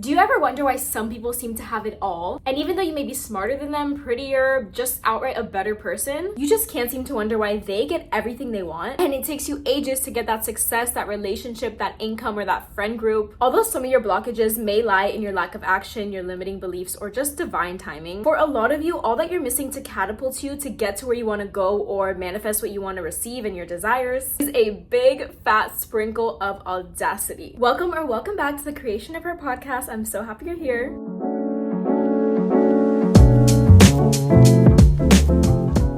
Do you ever wonder why some people seem to have it all? And even though you may be smarter than them, prettier, just outright a better person, you just can't seem to wonder why they get everything they want. And it takes you ages to get that success, that relationship, that income, or that friend group. Although some of your blockages may lie in your lack of action, your limiting beliefs, or just divine timing, for a lot of you, all that you're missing to catapult you to get to where you want to go or manifest what you want to receive and your desires is a big fat sprinkle of audacity. Welcome back to the creation of our podcast. I'm so happy you're here.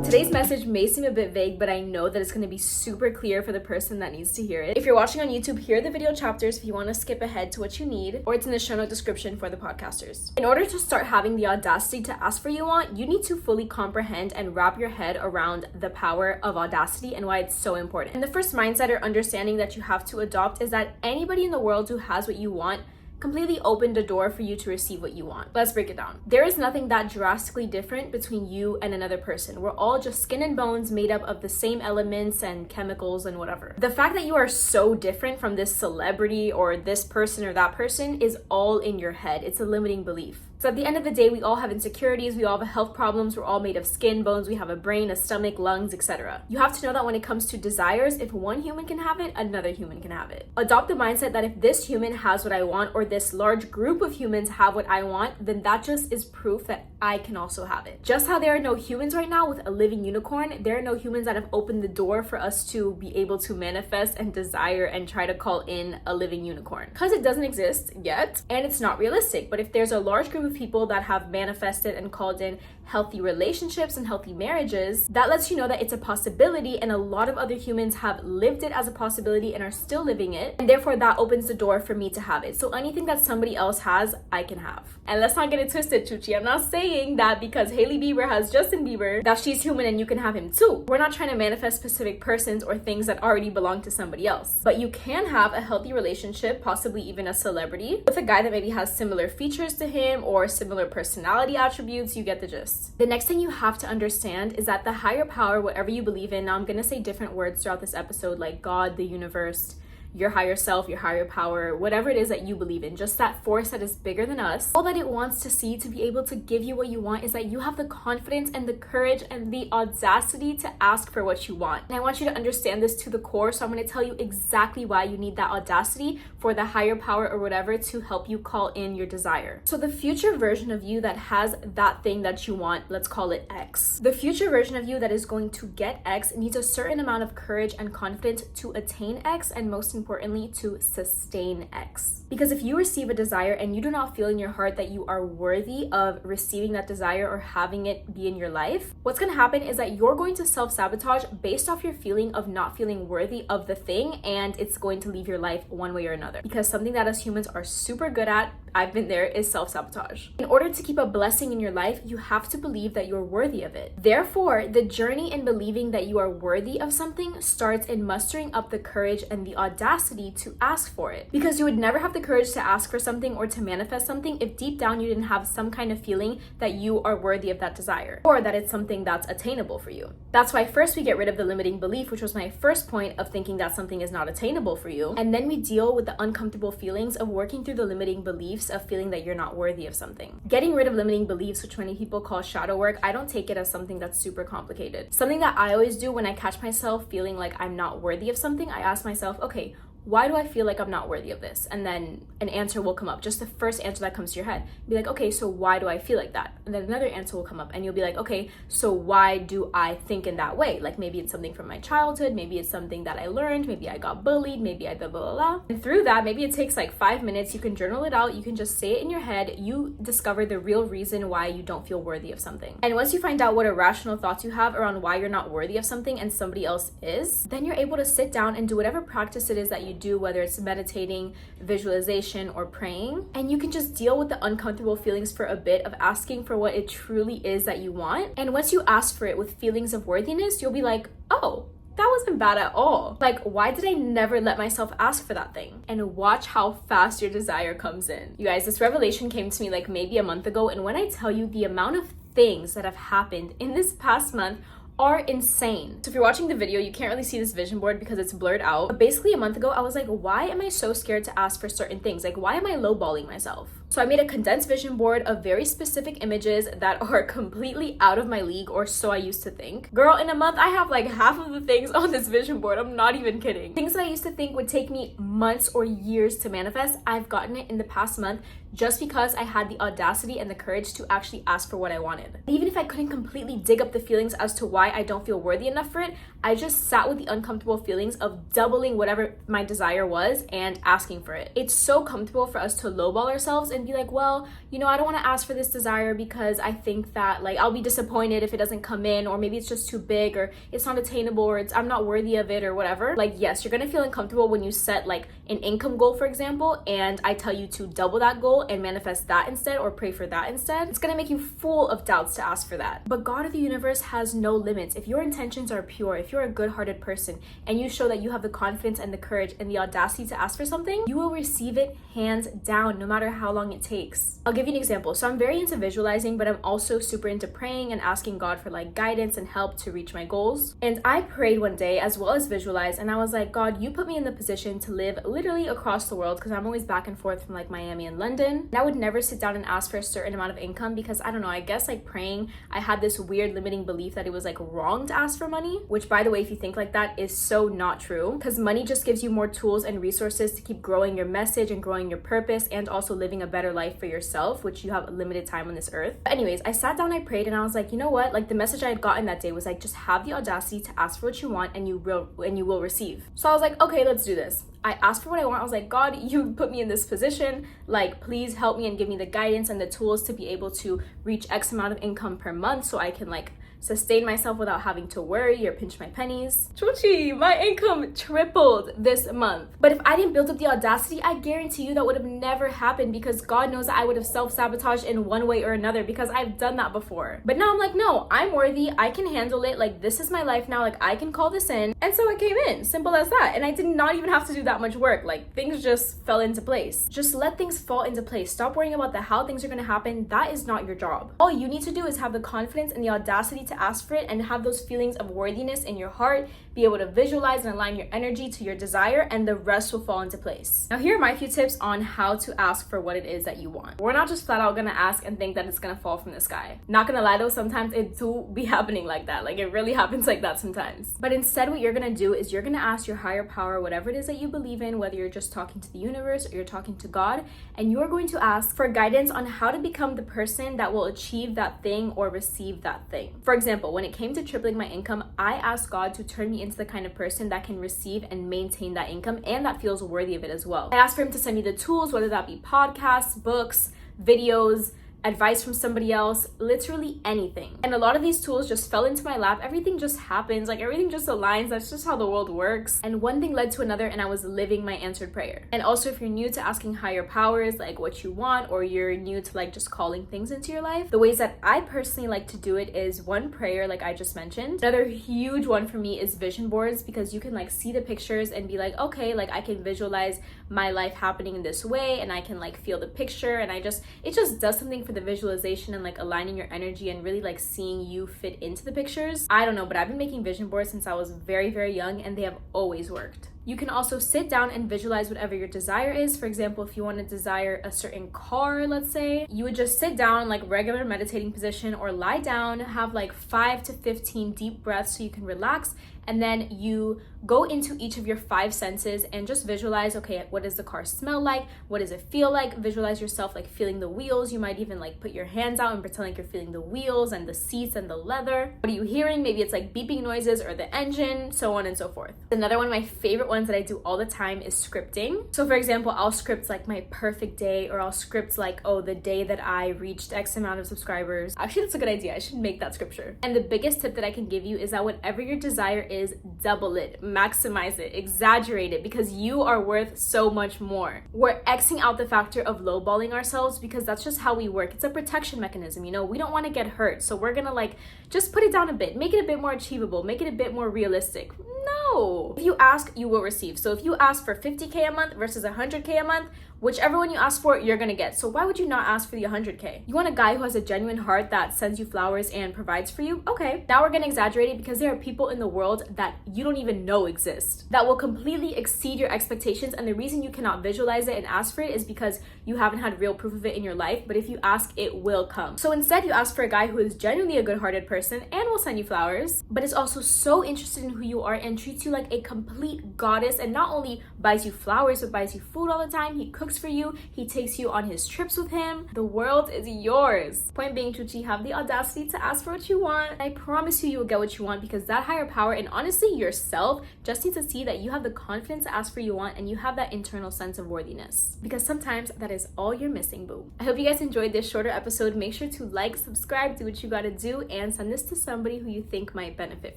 Today's message may seem a bit vague, but I know that it's going to be super clear for the person that needs to hear it. If you're watching on YouTube, here are the video chapters if you want to skip ahead to what you need, or it's in the show note description for the podcasters. In order to start having the audacity to ask for what you want, you need to fully comprehend and wrap your head around the power of audacity and why it's so important. And the first mindset or understanding that you have to adopt is that anybody in the world who has what you want completely opened a door for you to receive what you want. Let's break it down. There is nothing that drastically different between you and another person. We're all just skin and bones made up of the same elements and chemicals and whatever. The fact that you are so different from this celebrity or this person or that person is all in your head. It's a limiting belief. So at the end of the day, we all have insecurities, we all have health problems, we're all made of skin, bones, we have a brain, a stomach, lungs, etc. You have to know that when it comes to desires, if one human can have it, another human can have it. Adopt the mindset that if this human has what I want, or this large group of humans have what I want, then that just is proof that I can also have it. Just how there are no humans right now with a living unicorn, there are no humans that have opened the door for us to be able to manifest and desire and try to call in a living unicorn. Because it doesn't exist yet, and it's not realistic. But if there's a large group of people that have manifested and called in healthy relationships and healthy marriages, that lets you know that it's a possibility, and a lot of other humans have lived it as a possibility and are still living it, and therefore that opens the door for me to have it. So anything that somebody else has, I can have. And let's not get it twisted, Chuchi. I'm not saying that because Hailey Bieber has Justin Bieber that she's human and you can have him too. We're not trying to manifest specific persons or things that already belong to somebody else. But you can have a healthy relationship, possibly even a celebrity, with a guy that maybe has similar features to him or similar personality attributes. You get the gist. The next thing you have to understand is that the higher power, whatever you believe in, now I'm gonna say different words throughout this episode, like God, the universe, your higher self, your higher power, whatever it is that you believe in, just that force that is bigger than us, all that it wants to see to be able to give you what you want is that you have the confidence and the courage and the audacity to ask for what you want. And I want you to understand this to the core, so I'm going to tell you exactly why you need that audacity for the higher power or whatever to help you call in your desire. So the future version of you that has that thing that you want, let's call it X. The future version of you that is going to get X needs a certain amount of courage and confidence to attain X, and most importantly, to sustain X. Because if you receive a desire and you do not feel in your heart that you are worthy of receiving that desire or having it be in your life, what's going to happen is that you're going to self-sabotage based off your feeling of not feeling worthy of the thing, and it's going to leave your life one way or another. Because something that us humans are super good at, I've been there, is self-sabotage. In order to keep a blessing in your life, you have to believe that you're worthy of it. Therefore, the journey in believing that you are worthy of something starts in mustering up the courage and the audacity to ask for it. Because you would never have the courage to ask for something or to manifest something if deep down you didn't have some kind of feeling that you are worthy of that desire, or that it's something that's attainable for you. That's why first we get rid of the limiting belief, which was my first point of thinking that something is not attainable for you, and then we deal with the uncomfortable feelings of working through the limiting beliefs of feeling that you're not worthy of something. Getting rid of limiting beliefs, which many people call shadow work, I don't take it as something that's super complicated. Something that I always do when I catch myself feeling like I'm not worthy of something, I ask myself, okay, why do I feel like I'm not worthy of this? And then an answer will come up, just the first answer that comes to your head. Be like, okay, so why do I feel like that? And then another answer will come up and you'll be like, okay, so why do I think in that way? Like maybe it's something from my childhood, maybe it's something that I learned, maybe I got bullied, maybe I blah, blah, blah. And through that, maybe it takes like 5 minutes, you can journal it out, you can just say it in your head, you discover the real reason why you don't feel worthy of something. And once you find out what irrational thoughts you have around why you're not worthy of something and somebody else is, then you're able to sit down and do whatever practice it is that you do, whether it's meditating, visualization, or praying, and you can just deal with the uncomfortable feelings for a bit of asking for what it truly is that you want. And once you ask for it with feelings of worthiness, you'll be like, oh, that wasn't bad at all. Like, why did I never let myself ask for that thing? And watch how fast your desire comes in. You guys, this revelation came to me like maybe a month ago, and when I tell you the amount of things that have happened in this past month are insane. So if you're watching the video, you can't really see this vision board because it's blurred out. But basically a month ago, I was like, why am I so scared to ask for certain things? Like, why am I lowballing myself? So I made a condensed vision board of very specific images that are completely out of my league, or so I used to think. Girl, in a month, I have like half of the things on this vision board. I'm not even kidding. Things that I used to think would take me months or years to manifest, I've gotten it in the past month just because I had the audacity and the courage to actually ask for what I wanted. Even if I couldn't completely dig up the feelings as to why I don't feel worthy enough for it, I just sat with the uncomfortable feelings of doubling whatever my desire was and asking for it. It's so comfortable for us to lowball ourselves and be like, well, you know, I don't want to ask for this desire because I think that like I'll be disappointed if it doesn't come in, or maybe it's just too big, or it's not attainable, or I'm not worthy of it, or whatever. Like, yes, you're gonna feel uncomfortable when you set like an income goal, for example, and I tell you to double that goal and manifest that instead, or pray for that instead. It's gonna make you full of doubts to ask for that. But God of the universe has no limits. If your intentions are pure, if you're a good-hearted person, and you show that you have the confidence and the courage and the audacity to ask for something, you will receive it hands down, no matter how long it takes. I'll give you an example. So I'm very into visualizing, but I'm also super into praying and asking God for like guidance and help to reach my goals. And I prayed one day as well as visualized, and I was like, God, you put me in the position to live literally across the world, because I'm always back and forth from like Miami and London. And I would never sit down and ask for a certain amount of income because I don't know, I guess like praying, I had this weird limiting belief that it was like wrong to ask for money, which by the way, if you think like that, is so not true, because money just gives you more tools and resources to keep growing your message and growing your purpose, and also living a better life for yourself, which you have a limited time on this earth. But anyways, I sat down, I prayed, and I was like, you know what, like the message I had gotten that day was like, just have the audacity to ask for what you want and you will receive. So I was like, okay, let's do this. I asked for what I want. I was like, God, you put me in this position. Like, please help me and give me the guidance and the tools to be able to reach X amount of income per month so I can like sustain myself without having to worry or pinch my pennies. Chuchi, my income tripled this month. But if I didn't build up the audacity, I guarantee you that would have never happened, because God knows that I would have self-sabotaged in one way or another, because I've done that before. But now I'm like, no, I'm worthy. I can handle it. Like, this is my life now. Like, I can call this in. And so it came in. Simple as that. And I did not even have to do that much work. Like, things just fell into place. Just let things fall into place. Stop worrying about how things are going to happen. That is not your job. All you need to do is have the confidence and the audacity to ask for it, and have those feelings of worthiness in your heart, be able to visualize and align your energy to your desire, and the rest will fall into place. Now, here are my few tips on how to ask for what it is that you want. We're not just flat out gonna ask and think that it's gonna fall from the sky. Not gonna lie though, sometimes it do be happening like that. Like, it really happens like that sometimes. But instead, what you're gonna do is you're gonna ask your higher power, whatever it is that you believe in, whether you're just talking to the universe or you're talking to God, and you're going to ask for guidance on how to become the person that will achieve that thing or receive that thing. For example, when it came to tripling my income, I asked God to turn me into the kind of person that can receive and maintain that income, and that feels worthy of it as well. I asked for him to send me the tools, whether that be podcasts, books, videos, advice from somebody else, literally anything. And a lot of these tools just fell into my lap. Everything just happens, like everything just aligns. That's just how the world works. And one thing led to another, and I was living my answered prayer. And also, if you're new to asking higher powers like what you want, or you're new to like just calling things into your life, the ways that I personally like to do it is one, prayer, like I just mentioned. Another huge one for me is vision boards, because you can like see the pictures and be like, okay, like I can visualize my life happening in this way, and I can like feel the picture, and it just does something for the visualization and like aligning your energy and really like seeing you fit into the pictures. I don't know, but I've been making vision boards since I was very, very young, and they have always worked. You can also sit down and visualize whatever your desire is. For example, if you want to desire a certain car, let's say, you would just sit down in like regular meditating position, or lie down, have like 5 to 15 deep breaths so you can relax, and then you go into each of your 5 senses and just visualize, okay, what does the car smell like? What does it feel like? Visualize yourself like feeling the wheels. You might even like put your hands out and pretend like you're feeling the wheels and the seats and the leather. What are you hearing? Maybe it's like beeping noises or the engine, so on and so forth. Another one of my favorite ones that I do all the time is scripting. So for example, I'll script like my perfect day, or I'll script like, oh, the day that I reached X amount of subscribers. Actually, that's a good idea. I should make that scripture. And the biggest tip that I can give you is that whatever your desire is, double it, maximize it, exaggerate it, because you are worth so much more. We're Xing out the factor of lowballing ourselves, because that's just how we work. It's a protection mechanism, you know? We don't want to get hurt, so we're gonna like just put it down a bit, make it a bit more achievable, make it a bit more realistic. No, if you ask, you will receive. So if you ask for 50K a month versus 100K a month, Whichever one you ask for, you're gonna get. So why would you not ask for the 100K? You want a guy who has a genuine heart that sends you flowers and provides for you? Okay. Now we're gonna exaggerate it because there are people in the world that you don't even know exist that will completely exceed your expectations, and the reason you cannot visualize it and ask for it is because you haven't had real proof of it in your life, but if you ask, it will come. So instead, you ask for a guy who is genuinely a good-hearted person and will send you flowers, but is also so interested in who you are and treats you like a complete goddess, and not only buys you flowers, but buys you food all the time, he cooks for you, he takes you on his trips with him. The world is yours. Point being, Chuchi, have the audacity to ask for what you want. I promise you will get what you want, because that higher power, and honestly yourself, just need to see that you have the confidence to ask for what you want and you have that internal sense of worthiness, because sometimes that is all you're missing, boo. I hope you guys enjoyed this shorter episode. Make sure to like, subscribe, do what you gotta do, and send this to somebody who you think might benefit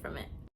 from it.